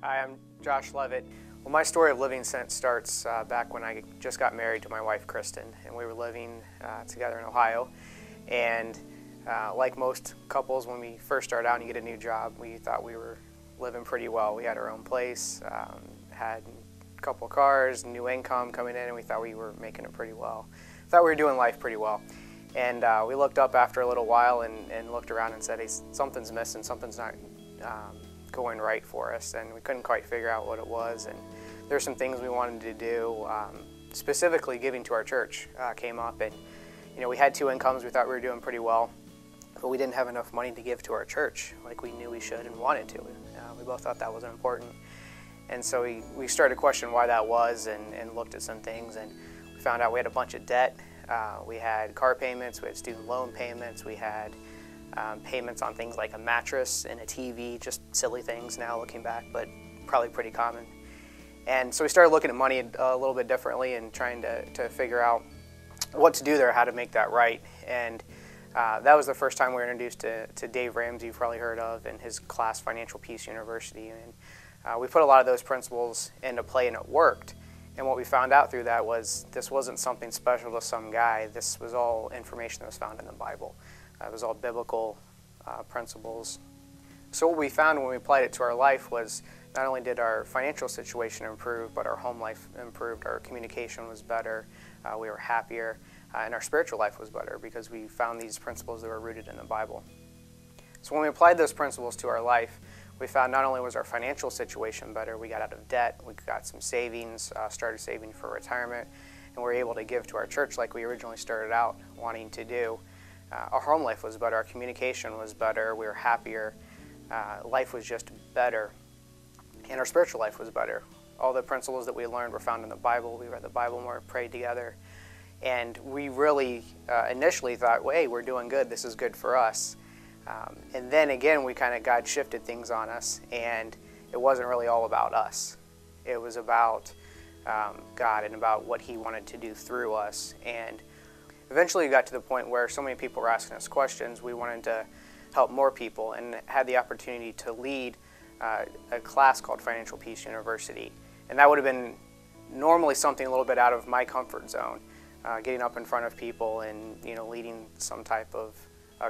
Hi, I'm Josh Levitt. Well, my story of living sent starts back when I just got married to my wife, Kristen, and we were living together in Ohio. And like most couples, when we first start out and you get a new job, we thought we were living pretty well. We had our own place, had a couple cars, new income coming in, and we thought we were making it pretty well. Thought we were doing life pretty well. And we looked up after a little while and looked around and said, hey, something's missing, something's not going right for us, and we couldn't quite figure out what it was. And there were some things we wanted to do, specifically giving to our church came up, and we had two incomes. We thought we were doing pretty well, but we didn't have enough money to give to our church like we knew we should and wanted to. We both thought that was important, and so we started to question why that was, and looked at some things, and we found out we had a bunch of debt. We had car payments, we had student loan payments, we had payments on things like a mattress and a TV, just silly things now looking back, but probably pretty common. And so we started looking at money a little bit differently and trying to figure out what to do there, how to make that right. And that was the first time we were introduced to Dave Ramsey, you've probably heard of, and his class, Financial Peace University. And we put a lot of those principles into play, and it worked. And what we found out through that was this wasn't something special to some guy. This was all information that was found in the Bible. It was all biblical principles. So what we found when we applied it to our life was not only did our financial situation improve, but our home life improved, our communication was better, we were happier, and our spiritual life was better because we found these principles that were rooted in the Bible. So when we applied those principles to our life, we found not only was our financial situation better, we got out of debt, we got some savings, started saving for retirement, and we were able to give to our church like we originally started out wanting to do. Our home life was better, our communication was better, we were happier, life was just better, and our spiritual life was better. All the principles that we learned were found in the Bible. We read the Bible more, prayed together, and we really initially thought, well, hey, we're doing good, this is good for us. And then again, God shifted things on us, and it wasn't really all about us. It was about God and about what He wanted to do through us. And eventually we got to the point where so many people were asking us questions, we wanted to help more people, and had the opportunity to lead a class called Financial Peace University. And that would have been normally something a little bit out of my comfort zone, getting up in front of people and leading some type of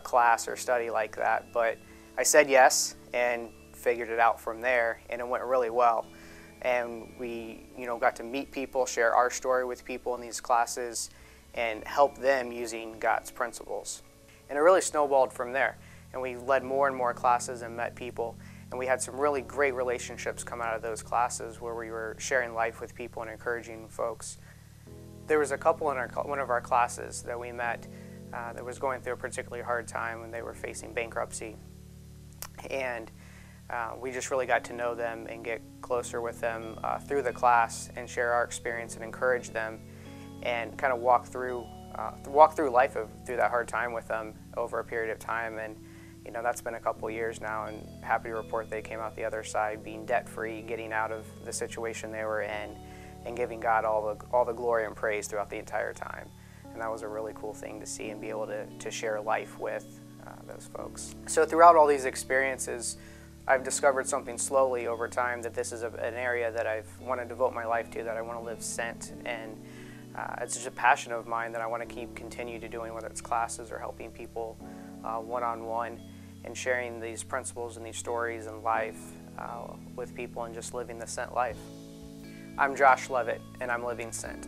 class or study like that. But I said yes and figured it out from there, and it went really well. And we got to meet people, share our story with people in these classes, and help them using God's principles. And it really snowballed from there. And we led more and more classes and met people. And we had some really great relationships come out of those classes where we were sharing life with people and encouraging folks. There was a couple in one of our classes that we met that was going through a particularly hard time when they were facing bankruptcy. And we just really got to know them and get closer with them through the class and share our experience and encourage them, and kind of walk through life through that hard time with them over a period of time. And that's been a couple years now, and happy to report they came out the other side being debt-free, getting out of the situation they were in, and giving God all the glory and praise throughout the entire time. And that was a really cool thing to see and be able to share life with those folks. So throughout all these experiences, I've discovered something slowly over time, that this is an area that I've want to devote my life to, that I want to live sent, and it's just a passion of mine that I want to continue to doing, whether it's classes or helping people one-on-one, and sharing these principles and these stories and life with people, and just living the sent life. I'm Josh Levitt, and I'm living sent.